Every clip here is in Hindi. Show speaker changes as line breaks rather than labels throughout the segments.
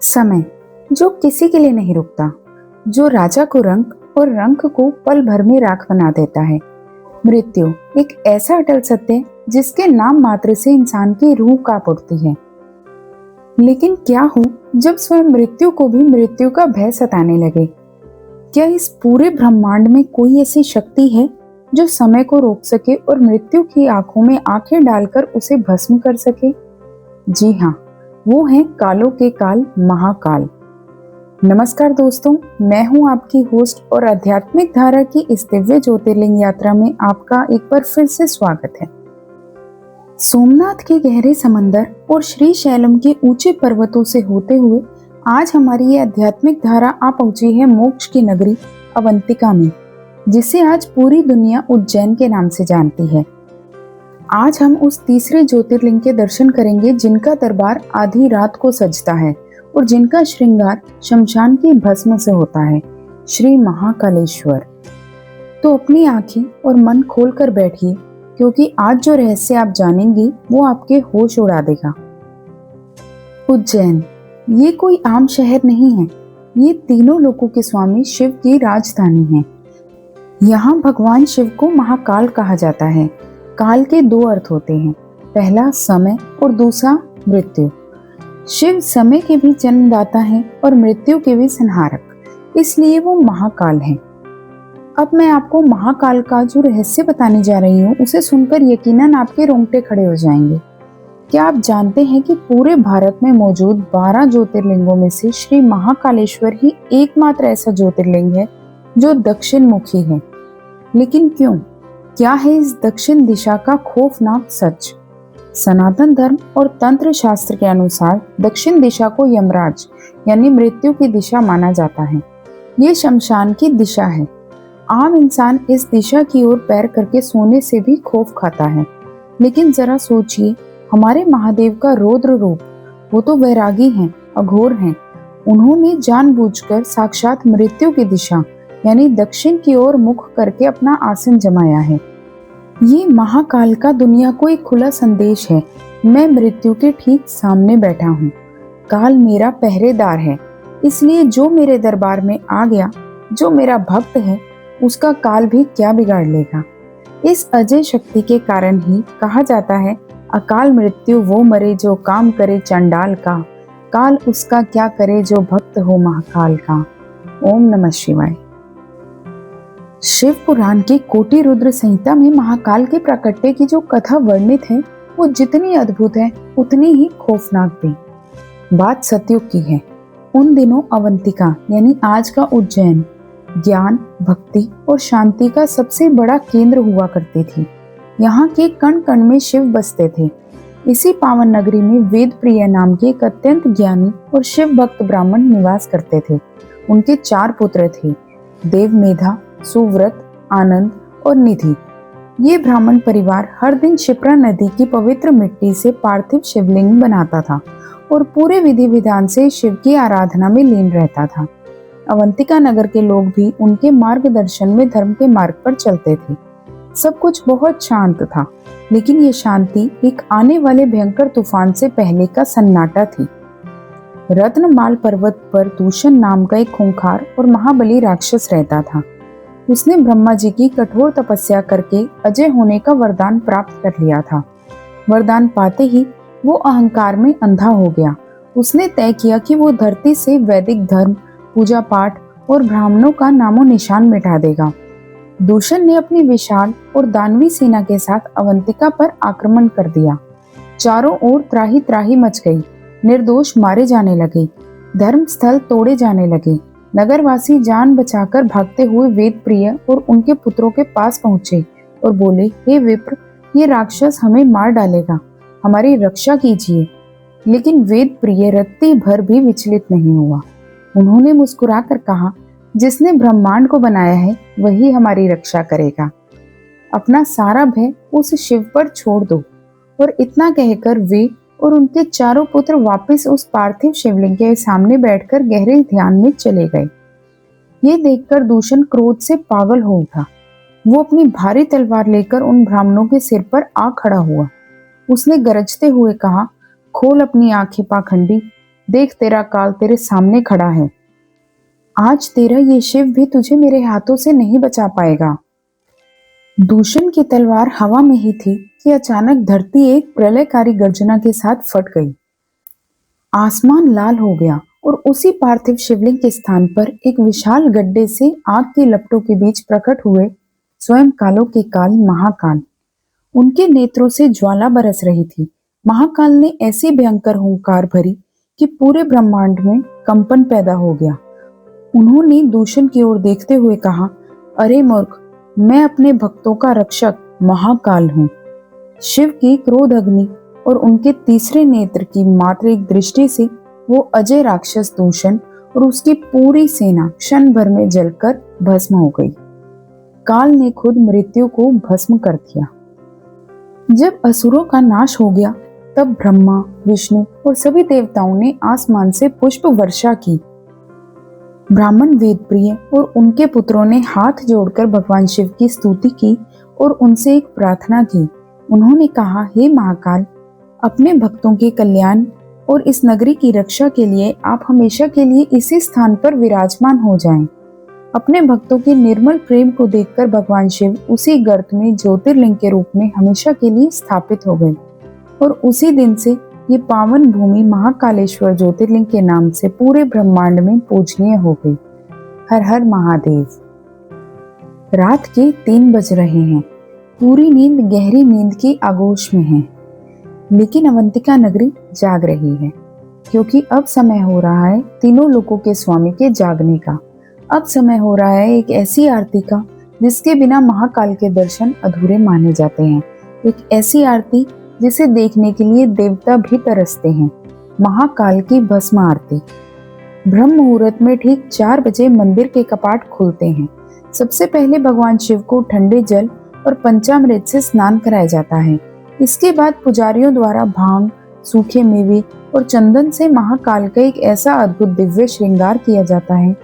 समय जो किसी के लिए नहीं रुकता, जो राजा को रंक और रंक को पल भर में राख बना देता है। मृत्यु एक ऐसा अटल सत्य जिसके नाम मात्र से इंसान की रूह कांप उठती है। लेकिन क्या हो जब स्वयं मृत्यु को भी मृत्यु का भय सताने लगे? क्या इस पूरे ब्रह्मांड में कोई ऐसी शक्ति है जो समय को रोक सके और मृत्यु की आंखों में आंखें डालकर उसे भस्म कर सके? जी हाँ, वो है कालों के काल महाकाल। नमस्कार दोस्तों, मैं हूं आपकी होस्ट और आध्यात्मिक धारा की इस दिव्य ज्योतिर्लिंग यात्रा में आपका एक बार फिर से स्वागत है। सोमनाथ के गहरे समंदर और श्री शैलम के ऊंचे पर्वतों से होते हुए आज हमारी ये आध्यात्मिक धारा आ पहुंची है मोक्ष की नगरी अवंतिका में, जिसे आज पूरी दुनिया उज्जैन के नाम से जानती है। आज हम उस तीसरे ज्योतिर्लिंग के दर्शन करेंगे जिनका दरबार आधी रात को सजता है और जिनका श्रृंगार शमशान की भस्म से होता है, श्री महाकालेश्वर। तो अपनी आंखें और मन खोलकर बैठिए, क्योंकि आज जो रहस्य आप जानेंगे वो आपके होश उड़ा देगा। उज्जैन ये कोई आम शहर नहीं है, ये तीनों लोकों के स्वामी शिव की राजधानी है। यहाँ भगवान शिव को महाकाल कहा जाता है। काल के दो अर्थ होते हैं, पहला समय और दूसरा मृत्यु। शिव समय के भी जन्मदाता हैं और मृत्यु के भी संहारक, इसलिए वो महाकाल हैं। अब मैं आपको महाकाल का जो रहस्य बताने जा रही हूँ उसे सुनकर यकीनन आपके रोंगटे खड़े हो जाएंगे। क्या आप जानते हैं कि पूरे भारत में मौजूद 12 ज्योतिर्लिंगों में से श्री महाकालेश्वर ही एकमात्र ऐसा ज्योतिर्लिंग है जो दक्षिण मुखी है। लेकिन क्यों? क्या है इस दक्षिण दिशा का खौफनाक सच? सनातन धर्म और तंत्र शास्त्र के अनुसार दक्षिण दिशा को यमराज यानी मृत्यु की दिशा माना जाता है। ये शमशान की दिशा है। आम इंसान इस दिशा की ओर पैर करके सोने से भी खौफ खाता है। लेकिन जरा सोचिए, हमारे महादेव का रौद्र रूप, वो तो वैरागी हैं, अघोर हैं। उन्होंने जानबूझकर साक्षात मृत्यु की दिशा यानी दक्षिण की ओर मुख करके अपना आसन जमाया है। ये महाकाल का दुनिया को एक खुला संदेश है, मैं मृत्यु के ठीक सामने बैठा हूँ। काल मेरा पहरेदार है, इसलिए जो मेरे दरबार में आ गया, जो मेरा भक्त है, उसका काल भी क्या बिगाड़ लेगा। इस अजय शक्ति के कारण ही कहा जाता है, अकाल मृत्यु वो मरे जो काम करे चंडाल का, काल उसका क्या करे जो भक्त हो महाकाल का। ओम नमः शिवाय। शिव पुराण की कोटि रुद्र संहिता में महाकाल के प्राकट्य की जो कथा वर्णित है वो जितनी अद्भुत है उतनी ही खौफनाक भी। बात सतयुग की है। उन दिनों अवंतिका यानी आज का उज्जैन ज्ञान, भक्ति और शांति का सबसे बड़ा केंद्र हुआ करती थी। यहाँ के कण कण में शिव बसते थे। इसी पावन नगरी में वेद प्रिय नाम के एक अत्यंत ज्ञानी और शिव भक्त ब्राह्मण निवास करते थे। उनके 4 पुत्र थे, देवमेधा, सुव्रत, आनंद और निधि। ये ब्राह्मण परिवार हर दिन क्षिप्रा नदी की पवित्र मिट्टी से पार्थिव शिवलिंग बनाता था और पूरे विधि विधान से शिव की आराधना में लीन रहता था। अवंतिका नगर के लोग भी उनके मार्गदर्शन में धर्म के मार्ग पर चलते थे। सब कुछ बहुत शांत था, लेकिन ये शांति एक आने वाले भयंकर तूफान से पहले का सन्नाटा थी। रत्नमाल पर्वत पर दूषण नाम का एक खूंखार और महाबली राक्षस रहता था। उसने ब्रह्मा जी की कठोर तपस्या करके अजय होने का वरदान प्राप्त कर लिया था। वरदान पाते ही वो अहंकार में अंधा हो गया। उसने तय किया कि वो धरती से वैदिक धर्म, पूजा पाठ और ब्राह्मणों का नामो निशान मिटा देगा। दूषण ने अपनी विशाल और दानवी सेना के साथ अवंतिका पर आक्रमण कर दिया। चारों ओर त्राही त्राही मच गई। निर्दोष मारे जाने लगे, धर्म स्थल तोड़े जाने लगे। नगरवासी जान बचाकर भागते हुए वेद प्रिय और उनके पुत्रों के पास पहुंचे और बोले, हे विप्र, ये राक्षस हमें मार डालेगा, हमारी रक्षा कीजिए। लेकिन वेद प्रिय रत्ती भर भी विचलित नहीं हुआ। उन्होंने मुस्कुराकर कहा, जिसने ब्रह्मांड को बनाया है वही हमारी रक्षा करेगा। अपना सारा भय उस शिव पर छोड़ दो। और इतना कहकर वे और उनके 4 पुत्र वापस उस पार्थिव शिवलिंग के सामने बैठकर गहरे ध्यान में चले गए। ये देखकर दूषण क्रोध से पागल हो उठा। वो अपनी भारी तलवार लेकर उन ब्राह्मणों के सिर पर आ खड़ा हुआ। उसने गरजते हुए कहा, खोल अपनी आंखें पाखंडी, देख तेरा काल तेरे सामने खड़ा है। आज तेरा ये शिव भी तुझे मेरे हाथों से नहीं बचा पाएगा। दूषण की तलवार हवा में ही थी कि अचानक धरती एक प्रलयकारी गर्जना के साथ फट गई। आसमान लाल हो गया और उसी पार्थिव शिवलिंग के स्थान पर एक विशाल गड्ढे से आग की लपटों के बीच प्रकट हुए स्वयं कालों के काल महाकाल। उनके नेत्रों से ज्वाला बरस रही थी। महाकाल ने ऐसी भयंकर हुंकार भरी कि पूरे ब्रह्मांड में कंपन पैदा हो गया। उन्होंने दूषण की ओर देखते हुए कहा, अरे मूर्ख, मैं अपने भक्तों का रक्षक महाकाल हूँ। शिव की क्रोध अग्नि और उनके तीसरे नेत्र की मात्र एक दृष्टि से वो अजय राक्षस दूषण और उसकी पूरी सेना क्षण भर में जलकर भस्म हो गई। काल ने खुद मृत्यु को भस्म कर दिया। जब असुरों का नाश हो गया तब ब्रह्मा, विष्णु और सभी देवताओं ने आसमान से पुष्प वर्षा की। ब्राह्मण वेद प्रिय और उनके पुत्रों ने हाथ जोड़कर भगवान शिव की स्तुति की और उनसे एक प्रार्थना की। उन्होंने कहा, हे महाकाल, अपने भक्तों के कल्याण और इस नगरी की रक्षा के लिए आप हमेशा के लिए इसी स्थान पर विराजमान हो जाएं। अपने भक्तों के निर्मल प्रेम को देखकर भगवान शिव उसी गर्त में ज्योतिर्लिंग के रूप में हमेशा के लिए स्थापित हो गए और उसी दिन से ये पावन भूमि महाकालेश्वर ज्योतिर्लिंग के नाम से पूरे ब्रह्मांड में पूजनीय हो गई। हर हर महादेव। रात के 3 बज रहे हैं। पूरी नींद गहरी नींद की आगोश में है, लेकिन अवंतिका नगरी जाग रही है, क्योंकि अब समय हो रहा है तीनों लोकों के स्वामी के जागने का। अब समय हो रहा है एक ऐसी आरती का जिसके बिना महाकाल के दर्शन अधूरे माने जाते हैं। एक ऐसी आरती जिसे देखने के लिए देवता भी तरसते हैं। महाकाल की भस्म आरती। ब्रह्म मुहूर्त में ठीक 4 बजे मंदिर के कपाट खुलते हैं। सबसे पहले भगवान शिव को ठंडे जल और पंचामृत से स्नान कराया जाता है। इसके बाद पुजारियों द्वारा भांग, सूखे मेवे और चंदन से महाकाल का एक ऐसा अद्भुत दिव्य श्रृंगार किया जाता है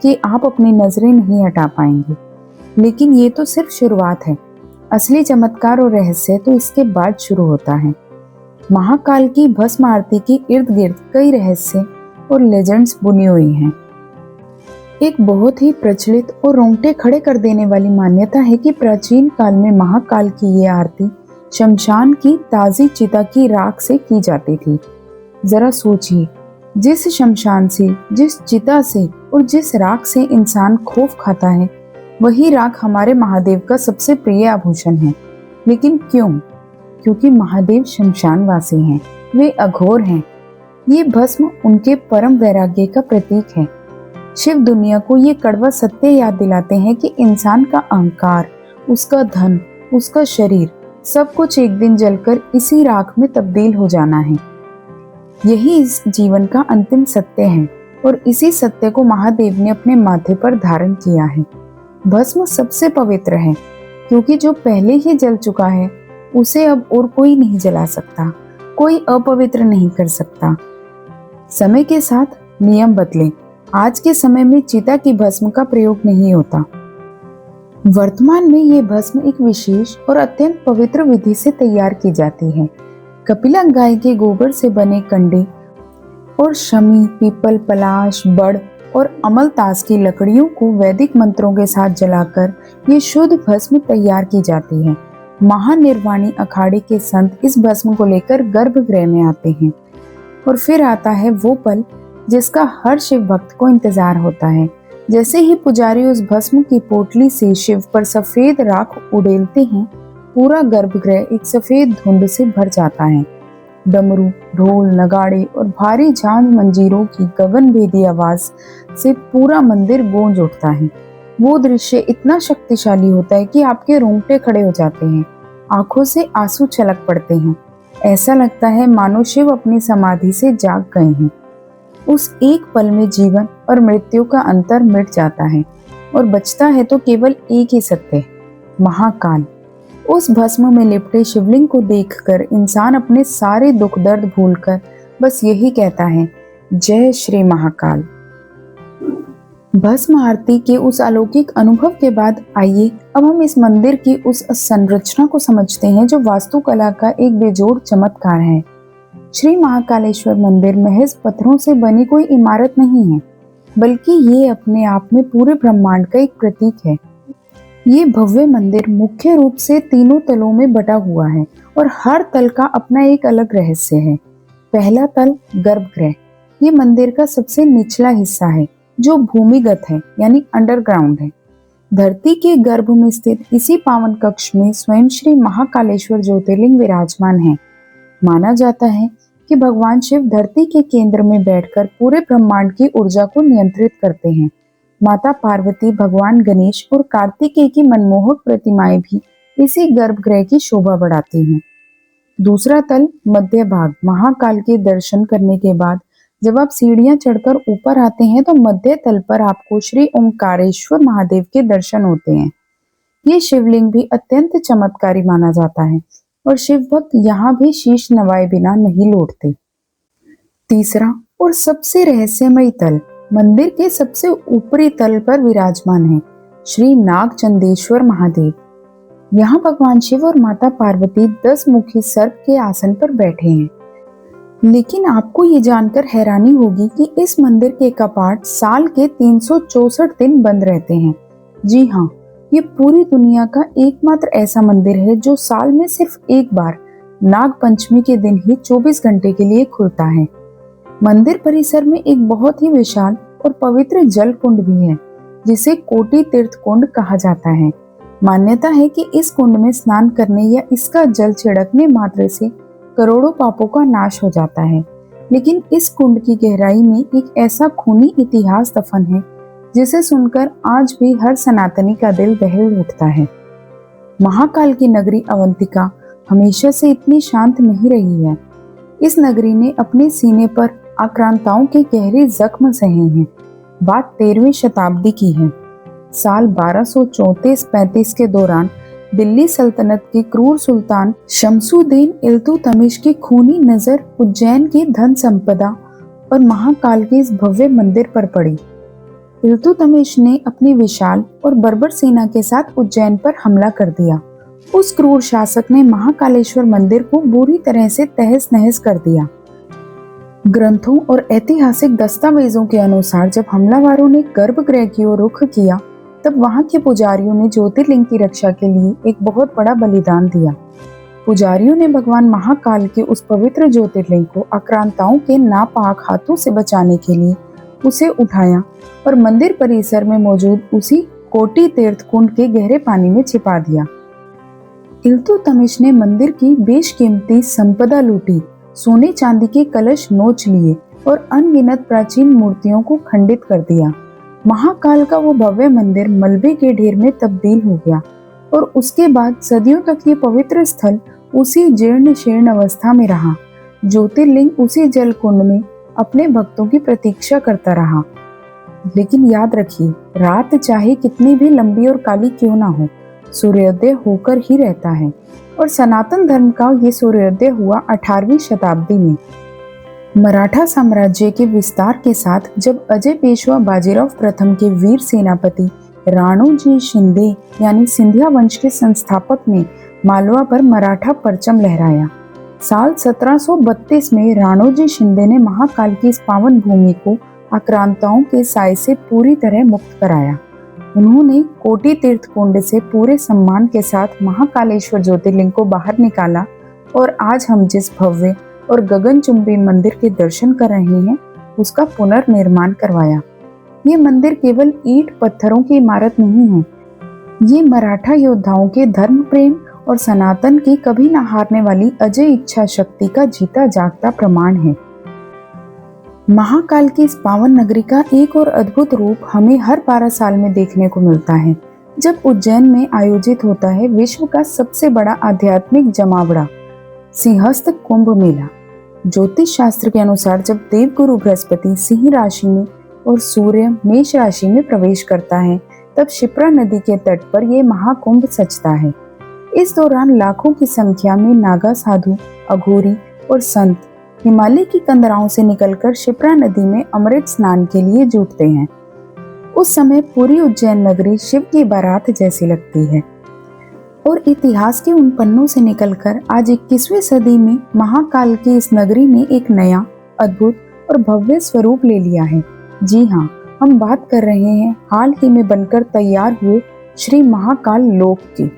कि आप अपनी नजरें नहीं हटा पाएंगे। लेकिन ये तो सिर्फ शुरुआत है। असली चमत्कार और रहस्य तो इसके बाद शुरू होता है। महाकाल की भस्म आरती के इर्द गिर्द कई रहस्य और लेजेंड्स बुनी हुई हैं। एक बहुत ही प्रचलित और रोंगटे खड़े कर देने वाली मान्यता है कि प्राचीन काल में महाकाल की ये आरती शमशान की ताजी चिता की राख से की जाती थी। जरा सोचिए, जिस शमशान से, जिस चिता से और जिस राख से इंसान खौफ खाता है, वही राख हमारे महादेव का सबसे प्रिय आभूषण है। लेकिन क्यों? क्योंकि महादेव शमशानवासी हैं, वे अघोर हैं। ये भस्म उनके परम वैराग्य का प्रतीक है। शिव दुनिया को ये कड़वा सत्य याद दिलाते हैं कि इंसान का अहंकार, उसका धन, उसका शरीर, सब कुछ एक दिन जलकर इसी राख में तब्दील हो जाना है। यही इस जीवन का अंतिम सत्य है और इसी सत्य को महादेव ने अपने माथे पर धारण किया है। भस्म सबसे पवित्र है, क्योंकि जो पहले ही जल चुका है उसे अब और कोई नहीं जला सकता, कोई अपवित्र नहीं कर सकता। समय के साथ नियम बदले। आज के समय में चिता की भस्म का प्रयोग नहीं होता। वर्तमान में ये भस्म एक विशेष और अत्यंत पवित्र विधि से तैयार की जाती है। कपिला गाय के गोबर से बने कंडे और शमी, पीपल, पलाश, बड़ और अमलतास की लकड़ियों को वैदिक मंत्रों के साथ जलाकर ये शुद्ध भस्म तैयार की जाती है। महानिर्वाणी अखाड़े के संत इस भस्म को लेकर गर्भगृह में आते हैं और फिर आता है वो पल जिसका हर शिव भक्त को इंतजार होता है। जैसे ही पुजारी उस भस्म की पोटली से शिव पर सफेद राख उड़ेलते हैं, पूरा गर्भगृह एक सफेद धुंध से भर जाता है। डमरू, ढोल, नगाड़े और भारी झांझ मंजीरों की गगनभेदी आवाज से पूरा मंदिर गूंज उठता है। वो दृश्य इतना शक्तिशाली होता है कि आपके रोंगटे खड़े हो जाते हैं, आंखों से आंसू छलक पड़ते हैं। ऐसा लगता है मानो शिव अपनी समाधि से जाग गए हैं। उस एक पल में जीवन और मृत्यु का अंतर मिट जाता है और बचता है तो केवल एक ही सत्य, महाकाल। उस भस्म में लिपटे शिवलिंग को देखकर इंसान अपने सारे दुख दर्द भूलकर बस यही कहता है, जय श्री महाकाल। भस्म आरती के उस अलौकिक अनुभव के बाद आइए अब हम इस मंदिर की उस संरचना को समझते हैं जो वास्तुकला का एक बेजोड़ चमत्कार है। श्री महाकालेश्वर मंदिर महज पत्थरों से बनी कोई इमारत नहीं है, बल्कि ये अपने आप में पूरे ब्रह्मांड का एक प्रतीक है। ये भव्य मंदिर मुख्य रूप से तीनों तलों में बटा हुआ है और हर तल का अपना एक अलग रहस्य है। पहला तल गर्भगृह, ये मंदिर का सबसे निचला हिस्सा है जो भूमिगत है यानी अंडरग्राउंड है। धरती के गर्भ में स्थित इसी पावन कक्ष में स्वयं श्री महाकालेश्वर ज्योतिर्लिंग विराजमान है। माना जाता है कि भगवान शिव धरती के केंद्र में बैठकर पूरे ब्रह्मांड की ऊर्जा को नियंत्रित करते हैं। माता पार्वती, भगवान गणेश और कार्तिकेय की मनमोहक प्रतिमाएं भी इसी गर्भगृह की शोभा बढ़ाती हैं। दूसरा तल मध्य भाग, महाकाल के दर्शन करने के बाद जब आप सीढ़ियां चढ़कर ऊपर आते हैं तो मध्य तल पर आपको श्री ओंकारेश्वर महादेव के दर्शन होते हैं। ये शिवलिंग भी अत्यंत चमत्कारी माना जाता है और शिव भक्त यहाँ भी शीश नवाए बिना नहीं लौटते। तीसरा और सबसे रहस्यमय तल मंदिर के सबसे ऊपरी तल पर विराजमान है श्री नागचंदेश्वर महादेव। यहाँ भगवान शिव और माता पार्वती 10 मुखी सर्प के आसन पर बैठे हैं। लेकिन आपको ये जानकर हैरानी होगी कि इस मंदिर के कपाट साल के 364 दिन बंद रहते हैं। जी हाँ, ये पूरी दुनिया का एकमात्र ऐसा मंदिर है जो साल में सिर्फ एक बार नाग पंचमी के दिन ही 24 घंटे के लिए खुलता है। मंदिर परिसर में एक बहुत ही विशाल और पवित्र जल कुंड भी है जिसे कोटि तीर्थ कुंड कहा जाता है। मान्यता है कि इस कुंड में स्नान करने या इसका जल छिड़कने मात्र से करोड़ों पापों का नाश हो जाता है। लेकिन इस कुंड की गहराई में एक ऐसा खूनी इतिहास दफन है जिसे सुनकर आज भी हर सनातनी का दिल दहल उठता है। महाकाल की नगरी अवंतिका हमेशा से इतनी शांत नहीं रही है। इस नगरी ने अपने सीने पर आक्रांताओं के गहरे जख्म सहे हैं। बात 13वीं शताब्दी की है। साल 1234-35 के दौरान दिल्ली सल्तनत के क्रूर सुल्तान शमसुद्दीन इल्तुतमिश की खूनी नजर उज्जैन की धन संपदा और महाकाल के इस भव्य मंदिर पर पड़ी। इल्तुतमिश ने अपनी विशाल और बर्बर सेना के साथ उज्जैन पर हमला कर दिया। उस क्रूर शासक ने महाकालेश्वर मंदिर को बुरी तरह से तहस नहस कर दिया। ग्रंथों और ऐतिहासिक दस्तावेजों के अनुसार जब हमलावरों ने गर्भगृह की ओर रुख किया तब वहां के पुजारियों ने ज्योतिर्लिंग की रक्षा के लिए एक बहुत बड़ा बलिदान दिया। पुजारियों ने भगवान महाकाल के उस पवित्र ज्योतिर्लिंग को आक्रांताओं के नापाक हाथों से बचाने के लिए उसे उठाया और मंदिर परिसर में मौजूद उसी कोटि तीर्थ कुंड के गहरे पानी में छिपा दिया। इल्तुतमिश ने मंदिर की बेशकीमती संपदा लूटी, सोने चांदी के कलश नोच लिए और अनगिनत प्राचीन मूर्तियों को खंडित कर दिया। महाकाल का वो भव्य मंदिर मलबे के ढेर में तब्दील हो गया और उसके बाद सदियों तक ये पवित्र स्थल उसी जीर्ण शीर्ण अवस्था में रहा। ज्योतिर्लिंग उसी जल कुंड में अपने भक्तों की प्रतीक्षा करता रहा। लेकिन याद रखिए, रात चाहे कितनी भी लंबी और काली क्यों ना हो, सूर्योदय होकर ही रहता है। और सनातन धर्म का ये सूर्योदय हुआ 18वीं शताब्दी में। मराठा साम्राज्य के विस्तार के साथ जब अजय पेशवा बाजीराव प्रथम के वीर सेनापति राणोजी शिंदे यानी सिंधिया वंश के संस्थापक ने मालवा पर मराठा परचम लहराया। साल 1732 में राणोजी शिंदे ने महाकाल की इस पावन भूमि को आक्रांताओं के साए से पूरी तरह मुक्त कराया। उन्होंने कोटि तीर्थ कुंड से पूरे सम्मान के साथ महाकालेश्वर ज्योतिर्लिंग को बाहर निकाला और आज हम जिस भव्य और गगनचुंबी मंदिर के दर्शन कर रहे हैं उसका पुनर्निर्माण करवाया। ये मंदिर केवल ईंट पत्थरों की इमारत नहीं है, ये मराठा योद्धाओं के धर्म प्रेम और सनातन की कभी न हारने वाली अजय इच्छा शक्ति का जीता जागता प्रमाण है। महाकाल की इस पावन नगरी का एक और अद्भुत रूप हमें हर 12 साल में देखने को मिलता है, जब उज्जैन में आयोजित होता है विश्व का सबसे बड़ा आध्यात्मिक जमावड़ा सिंहस्थ कुंभ मेला। ज्योतिष शास्त्र के अनुसार जब देवगुरु बृहस्पति सिंह राशि में और सूर्य मेष राशि में प्रवेश करता है तब शिप्रा नदी के तट पर यह महाकुंभ सजता है। इस दौरान लाखों की संख्या में नागा साधु, अघोरी और संत हिमालय की कंदराओं से निकलकर शिप्रा नदी में अमृत स्नान के लिए जुटते हैं। उस समय पूरी उज्जैन नगरी शिव की बारात जैसी लगती है। और इतिहास के उन पन्नों से निकलकर आज 21वीं सदी में महाकाल की इस नगरी ने एक नया, अद्भुत और भव्य स्वरूप ले लिया है। जी हाँ, हम बात कर रहे हैं हाल ही में बनकर तैयार हुए श्री महाकाल लोक की।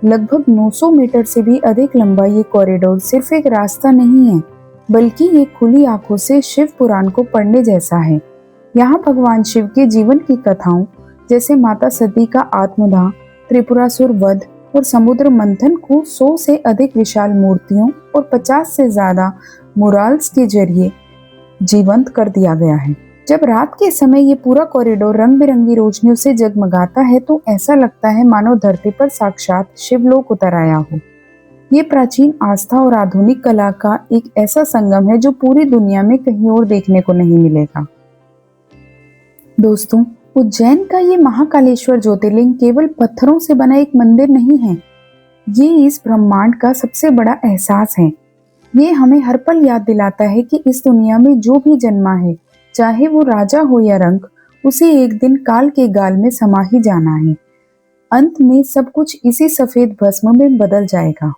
लगभग 900 मीटर से भी अधिक लंबा ये कॉरिडोर सिर्फ एक रास्ता नहीं है, बल्कि ये खुली आंखों से शिव पुराण को पढ़ने जैसा है। यहाँ भगवान शिव के जीवन की कथाओं जैसे माता सती का आत्मदाह, त्रिपुरासुर वध और समुद्र मंथन को 100 से अधिक विशाल मूर्तियों और 50 से ज्यादा मुराल्स के जरिए जीवंत कर दिया गया है। जब रात के समय ये पूरा कॉरिडोर रंग बिरंगी रोशनियों से जगमगाता है तो ऐसा लगता है मानो धरती पर साक्षात शिवलोक उतर आया हो। ये प्राचीन आस्था और आधुनिक कला का एक ऐसा संगम है जो पूरी दुनिया में कहीं और देखने को नहीं मिलेगा। दोस्तों, उज्जैन का ये महाकालेश्वर ज्योतिर्लिंग केवल पत्थरों से बना एक मंदिर नहीं है, ये इस ब्रह्मांड का सबसे बड़ा एहसास है। ये हमें हर पल याद दिलाता है कि इस दुनिया में जो भी जन्मा है, चाहे वो राजा हो या रंक, उसे एक दिन काल के गाल में समा ही जाना है। अंत में सब कुछ इसी सफेद भस्म में बदल जाएगा।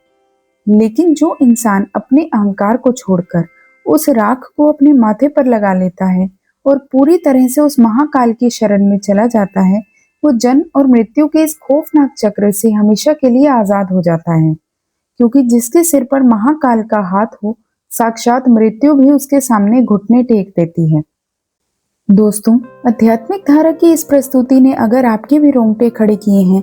लेकिन जो इंसान अपने अहंकार को छोड़कर उस राख को अपने माथे पर लगा लेता है और पूरी तरह से उस महाकाल की शरण में चला जाता है, वो जन्म और मृत्यु के इस खौफनाक चक्र से हमेशा के लिए आजाद हो जाता है। क्योंकि जिसके सिर पर महाकाल का हाथ हो, साक्षात मृत्यु भी उसके सामने घुटने टेक देती है। दोस्तों, आध्यात्मिक धारा की इस प्रस्तुति ने अगर आपके भी रोंगटे खड़े किए हैं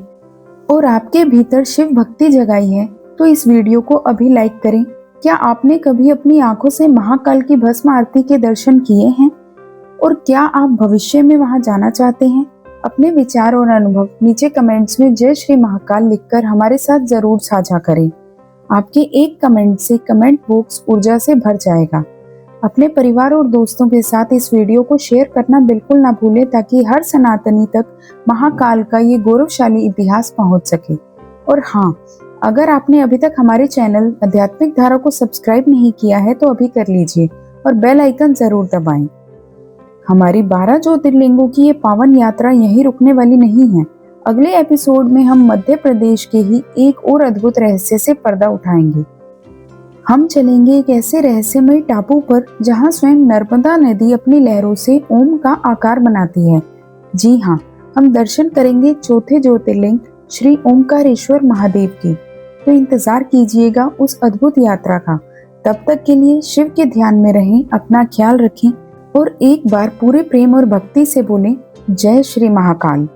और आपके भीतर शिव भक्ति जगाई है, तो इस वीडियो को अभी लाइक करें। क्या आपने कभी अपनी आंखों से महाकाल की भस्म आरती के दर्शन किए हैं? और क्या आप भविष्य में वहां जाना चाहते हैं? अपने विचार और अनुभव नीचे कमेंट्स में जय श्री महाकाल लिखकर हमारे साथ जरूर साझा करें। आपके एक कमेंट से कमेंट बॉक्स ऊर्जा से भर जाएगा। अपने परिवार और दोस्तों के साथ इस वीडियो को शेयर करना बिल्कुल ना भूलें, ताकि हर सनातनी तक महाकाल का ये गौरवशाली इतिहास पहुंच सके। और हाँ, अगर आपने अभी तक हमारे चैनल आध्यात्मिक धारा को सब्सक्राइब नहीं किया है तो अभी कर लीजिए और बेल आइकन जरूर दबाएं। हमारी 12 ज्योतिर्लिंगों की ये पावन यात्रा यहीं रुकने वाली नहीं है। अगले एपिसोड में हम मध्य प्रदेश के ही एक और अद्भुत रहस्य से पर्दा उठाएंगे। हम चलेंगे एक ऐसे रहस्यमय टापू पर जहां स्वयं नर्मदा नदी अपनी लहरों से ओम का आकार बनाती है। जी हाँ, हम दर्शन करेंगे चौथे ज्योतिर्लिंग श्री ओमकारेश्वर महादेव की। तो इंतजार कीजिएगा उस अद्भुत यात्रा का। तब तक के लिए शिव के ध्यान में रहें, अपना ख्याल रखें और एक बार पूरे प्रेम और भक्ति से बोलें जय श्री महाकाल।